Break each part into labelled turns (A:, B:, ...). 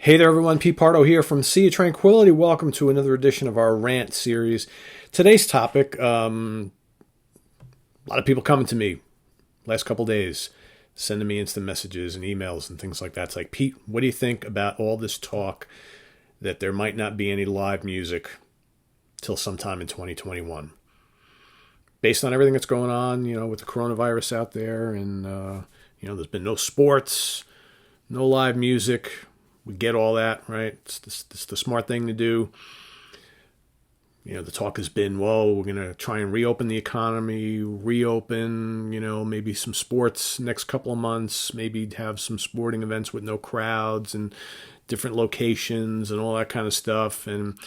A: Hey there, everyone. Pete Pardo here from Sea of Tranquility. Welcome to another edition of our RANT series. Today's topic, a lot of people coming to me last couple days, sending me instant messages and emails and things like that. It's like, Pete, what do you think about all this talk that there might not be any live music till sometime in 2021? Based on everything that's going on, with the coronavirus out there and, there's been no sports, no live music. We get all that, right? It's the smart thing to do. The talk has been, well, we're going to try and reopen the economy, maybe some sports next couple of months, maybe have some sporting events with no crowds and different locations and all that kind of stuff. And,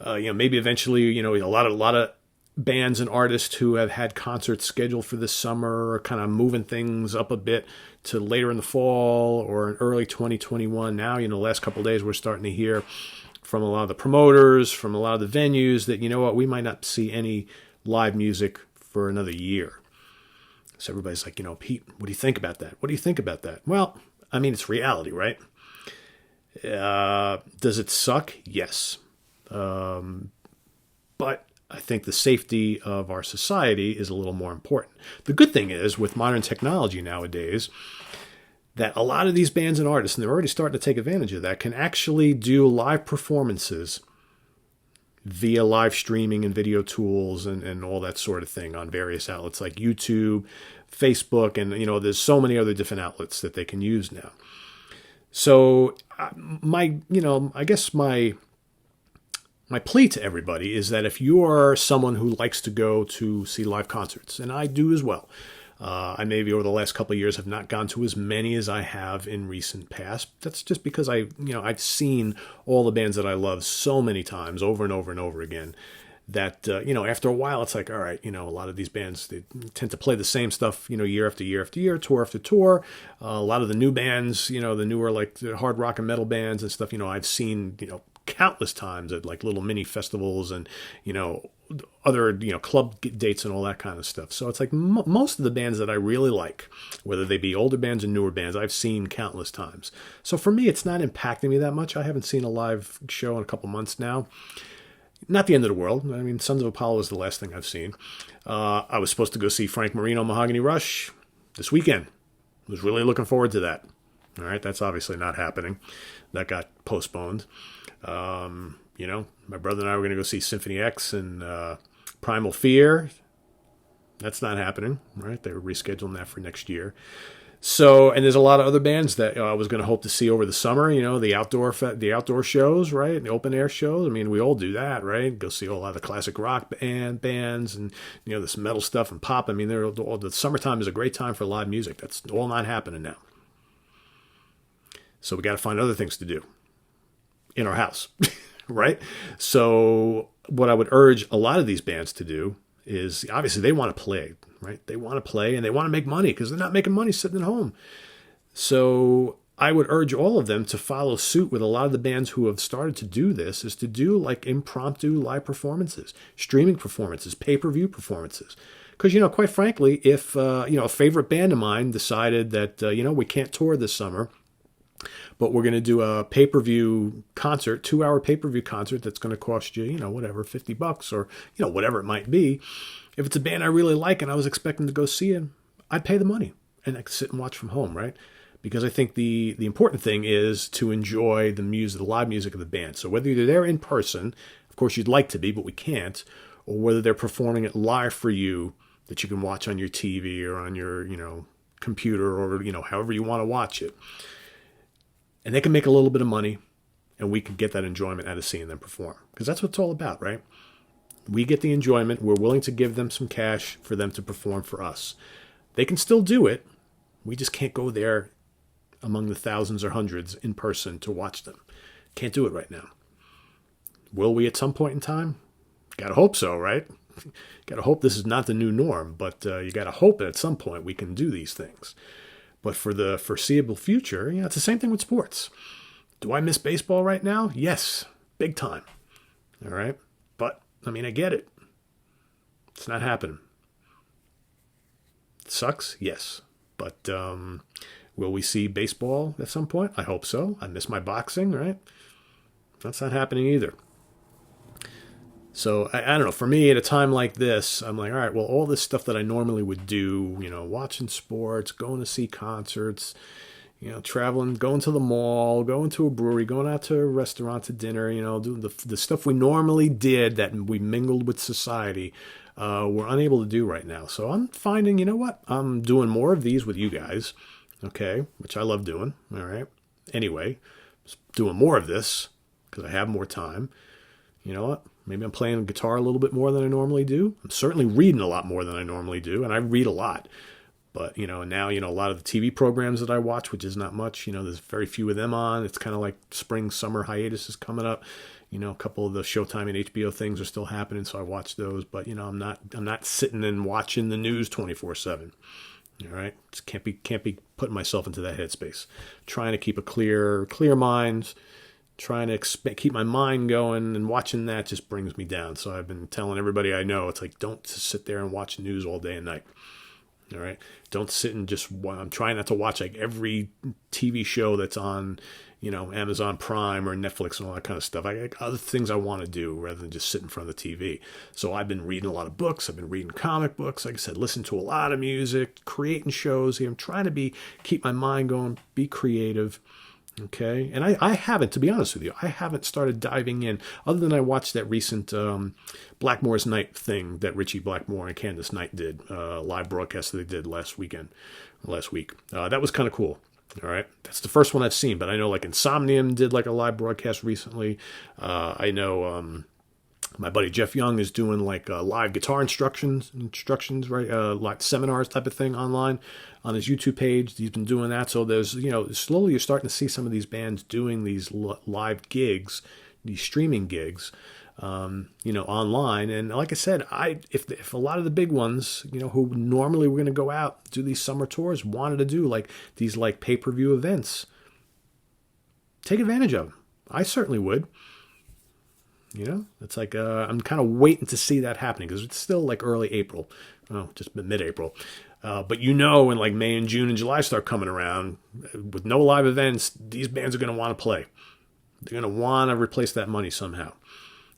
A: maybe eventually, a lot of bands and artists who have had concerts scheduled for this summer are kind of moving things up a bit to later in the fall or in early 2021. Now, the last couple of days we're starting to hear from a lot of the promoters, from a lot of the venues that, we might not see any live music for another year. So everybody's like, Pete, what do you think about that? What do you think about that? Well, it's reality, right? Does it suck? Yes. But I think the safety of our society is a little more important. The good thing is, with modern technology nowadays, that a lot of these bands and artists, and they're already starting to take advantage of that, can actually do live performances via live streaming and video tools and all that sort of thing on various outlets like YouTube, Facebook, and, there's so many other different outlets that they can use now. So I guess my plea to everybody is that if you are someone who likes to go to see live concerts, and I do as well, I maybe over the last couple of years have not gone to as many as I have in recent past. That's just because I've seen all the bands that I love so many times over and over and over again that, after a while it's like, all right, a lot of these bands, they tend to play the same stuff, year after year after year, tour after tour. A lot of the new bands, the newer like the hard rock and metal bands and stuff, I've seen, countless times at like little mini festivals and, other, club dates and all that kind of stuff. So it's like most of the bands that I really like, whether they be older bands or newer bands, I've seen countless times. So for me, it's not impacting me that much. I haven't seen a live show in a couple months now. Not the end of the world. Sons of Apollo is the last thing I've seen. I was supposed to go see Frank Marino Mahogany Rush this weekend. Was really looking forward to that. All right, that's obviously not happening. That got postponed. My brother and I were going to go see Symphony X and Primal Fear. That's not happening, right? They were rescheduling that for next year. So, and there's a lot of other bands that I was going to hope to see over the summer. The outdoor shows, right? The open air shows. We all do that, right? Go see a lot of the classic rock bands and this metal stuff and pop. The summertime is a great time for live music. That's all not happening now. So we got to find other things to do in our house, right? So what I would urge a lot of these bands to do is, obviously they want to play, right? They want to play and they want to make money because they're not making money sitting at home. So I would urge all of them to follow suit with a lot of the bands who have started to do this, is to do like impromptu live performances, streaming performances, pay-per-view performances. Because, quite frankly, if, a favorite band of mine decided that, we can't tour this summer, but we're going to do a pay-per-view concert, 2-hour pay-per-view concert that's going to cost you, whatever, $50 or, whatever it might be. If it's a band I really like and I was expecting to go see it, I'd pay the money and I could sit and watch from home, right? Because I think the important thing is to enjoy the music, the live music of the band. So whether you're there in person, of course you'd like to be, but we can't, or whether they're performing it live for you that you can watch on your TV or on your, computer or, however you want to watch it. And they can make a little bit of money, and we can get that enjoyment out of seeing them perform. Because that's what it's all about, right? We get the enjoyment. We're willing to give them some cash for them to perform for us. They can still do it. We just can't go there among the thousands or hundreds in person to watch them. Can't do it right now. Will we at some point in time? Gotta hope so, right? Gotta hope this is not the new norm, but you gotta hope that at some point we can do these things. But for the foreseeable future, it's the same thing with sports. Do I miss baseball right now? Yes, big time. All right. But, I get it. It's not happening. It sucks? Yes. But Will we see baseball at some point? I hope so. I miss my boxing, right? That's not happening either. So I don't know. For me, at a time like this, I'm like, all right, well, all this stuff that I normally would do, watching sports, going to see concerts, traveling, going to the mall, going to a brewery, going out to a restaurant to dinner, doing the stuff we normally did that we mingled with society, we're unable to do right now. So I'm finding, I'm doing more of these with you guys, okay, which I love doing, all right. Anyway, doing more of this because I have more time. You know what? Maybe I'm playing guitar a little bit more than I normally do. I'm certainly reading a lot more than I normally do, and I read a lot. But, now, a lot of the TV programs that I watch, which is not much, there's very few of them on. It's kind of like spring, summer hiatus is coming up. A couple of the Showtime and HBO things are still happening, so I watch those. But, I'm not sitting and watching the news 24/7. All right? Just can't be putting myself into that headspace. Trying to keep a clear mind, trying to keep my mind going, and watching that just brings me down. So I've been telling everybody I know, it's like, don't sit there and watch news all day and night. All right. Don't sit and I'm trying not to watch like every TV show that's on, Amazon Prime or Netflix and all that kind of stuff. I got other things I want to do rather than just sit in front of the TV. So I've been reading a lot of books. I've been reading comic books. Like I said, listen to a lot of music, creating shows here. I'm trying to keep my mind going, be creative. Okay. And I haven't, to be honest with you, I haven't started diving in other than I watched that recent Blackmore's Night thing that Richie Blackmore and Candace Knight did, live broadcast that they did last week. That was kind of cool. All right. That's the first one I've seen, but I know like Insomnium did like a live broadcast recently. I know my buddy Jeff Young is doing like live guitar instructions, right? Like seminars type of thing online on his YouTube page. He's been doing that. So there's, slowly you're starting to see some of these bands doing these live gigs, these streaming gigs, online. And like I said, if a lot of the big ones, who normally were going to go out, do these summer tours, wanted to do like these like pay-per-view events, take advantage of them. I certainly would. It's like I'm kind of waiting to see that happening because it's still like early April, just mid-April. But when like May and June and July start coming around with no live events, these bands are going to want to play. They're going to want to replace that money somehow.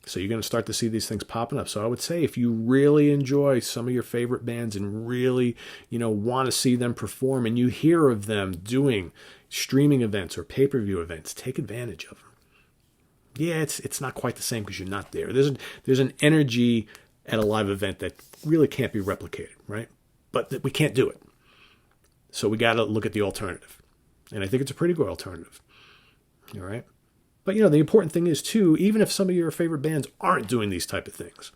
A: So you're going to start to see these things popping up. So I would say if you really enjoy some of your favorite bands and really, want to see them perform and you hear of them doing streaming events or pay-per-view events, take advantage of them. Yeah, it's not quite the same because you're not there. There's an energy at a live event that really can't be replicated, right? But we can't do it. So we got to look at the alternative. And I think it's a pretty good alternative. All right? But, the important thing is, too, even if some of your favorite bands aren't doing these type of things,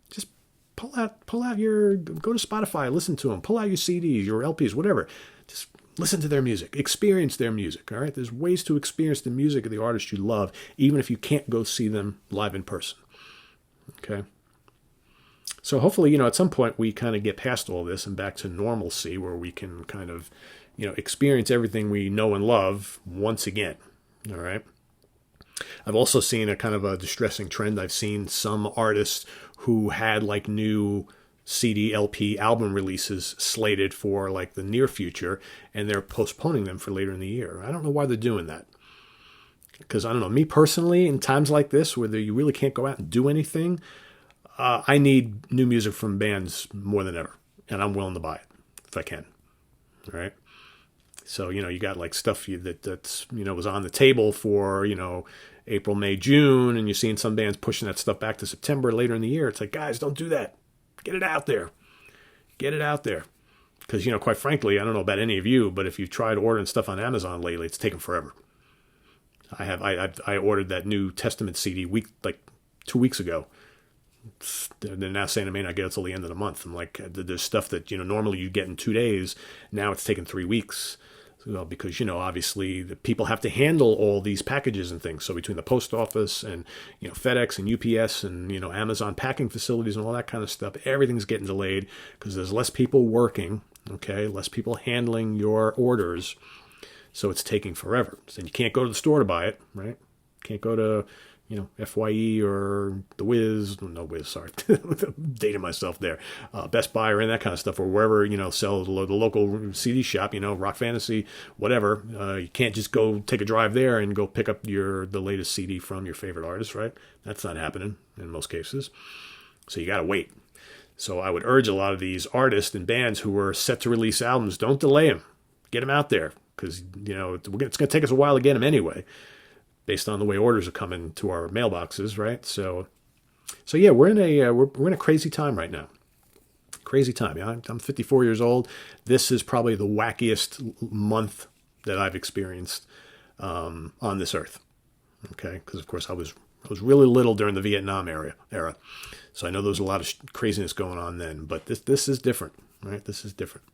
A: just go to Spotify, listen to them, pull out your CDs, your LPs, whatever. Just listen to their music, experience their music, all right? There's ways to experience the music of the artist you love, even if you can't go see them live in person, okay? So hopefully, at some point we kind of get past all this and back to normalcy where we can kind of, experience everything we know and love once again, all right? I've also seen a kind of a distressing trend. I've seen some artists who had like new CD, LP, album releases slated for like the near future, and they're postponing them for later in the year. I don't know why they're doing that. Because I don't know, me personally, in times like this where you really can't go out and do anything, I need new music from bands more than ever, and I'm willing to buy it if I can. All right. So, you got like stuff that's, was on the table for, April, May, June, and you're seeing some bands pushing that stuff back to September later in the year. It's like, guys, don't do that. Get it out there. Get it out there. Because, quite frankly, I don't know about any of you, but if you've tried ordering stuff on Amazon lately, it's taken forever. I ordered that New Testament CD 2 weeks ago. They're now saying I may not get it till the end of the month. I'm like, there's stuff that, normally you get in 2 days. Now it's taken 3 weeks. Well, because, obviously the people have to handle all these packages and things. So between the post office and, FedEx and UPS and, Amazon packing facilities and all that kind of stuff, everything's getting delayed because there's less people working, okay, less people handling your orders. So it's taking forever. So you can't go to the store to buy it, right? Can't go to, FYE or The Wiz, no Wiz, sorry, dating myself there, Best Buy or any of that kind of stuff, or wherever, sell the local CD shop, Rock Fantasy, whatever. You can't just go take a drive there and go pick up the latest CD from your favorite artist, right? That's not happening in most cases. So you got to wait. So I would urge a lot of these artists and bands who are set to release albums, don't delay them. Get them out there, because it's going to take us a while to get them anyway, based on the way orders are coming to our mailboxes, right? So yeah, we're in a crazy time right now. Crazy time. Yeah, I'm 54 years old. This is probably the wackiest month that I've experienced on this earth. Okay, because of course I was really little during the Vietnam era. So I know there was a lot of craziness going on then, but this is different, right? This is different.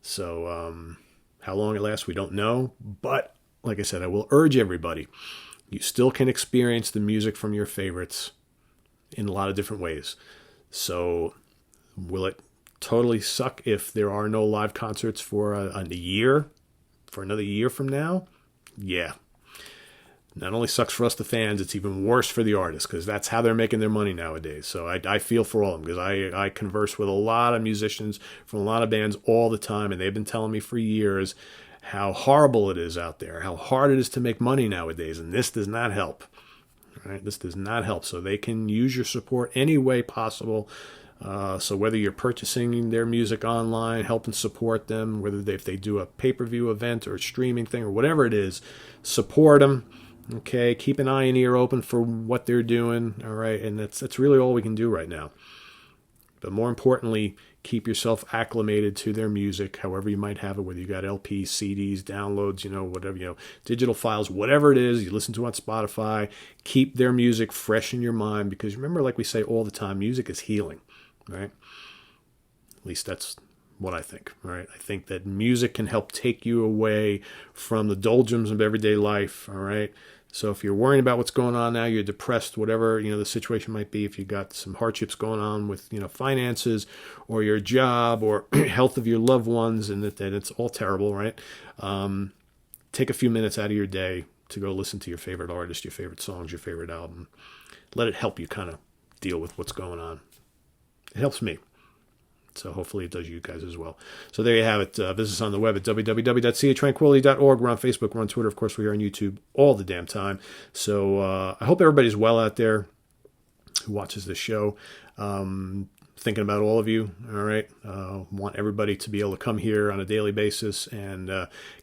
A: So how long it lasts, we don't know. But like I said, I will urge everybody, you still can experience the music from your favorites in a lot of different ways. So will it totally suck if there are no live concerts for another year from now? Yeah. Not only sucks for us, the fans, it's even worse for the artists, because that's how they're making their money nowadays. So I feel for all of them, because I converse with a lot of musicians from a lot of bands all the time, and they've been telling me for years how horrible it is out there, how hard it is to make money nowadays, and this does not help. Right? This does not help. So they can use your support any way possible. So whether you're purchasing their music online, helping support them, if they do a pay-per-view event or a streaming thing or whatever it is, support them. Okay, keep an eye and ear open for what they're doing. All right, and that's really all we can do right now. But more importantly, keep yourself acclimated to their music, however you might have it, whether you got LPs, CDs, downloads, whatever, digital files, whatever it is you listen to on Spotify. Keep their music fresh in your mind, because remember, like we say all the time, music is healing, right? At least that's what I think, right? I think that music can help take you away from the doldrums of everyday life, all right? So if you're worrying about what's going on now, you're depressed, whatever, the situation might be, if you got some hardships going on with, finances or your job or health of your loved ones, and that it's all terrible, right? Take a few minutes out of your day to go listen to your favorite artist, your favorite songs, your favorite album. Let it help you kind of deal with what's going on. It helps me. So hopefully it does you guys as well. So there you have it. Visit us on the web at www.seatranquility.org. We're on Facebook. We're on Twitter. Of course, we're on YouTube all the damn time. So I hope everybody's well out there who watches this show. Thinking about all of you. All right. Want everybody to be able to come here on a daily basis and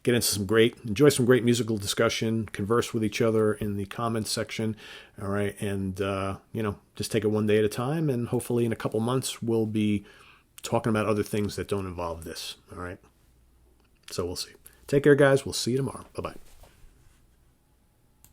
A: get into enjoy some great musical discussion, converse with each other in the comments section. All right. And, just take it one day at a time. And hopefully in a couple months, we'll be talking about other things that don't involve this. All right. So we'll see. Take care, guys. We'll see you tomorrow. Bye-bye.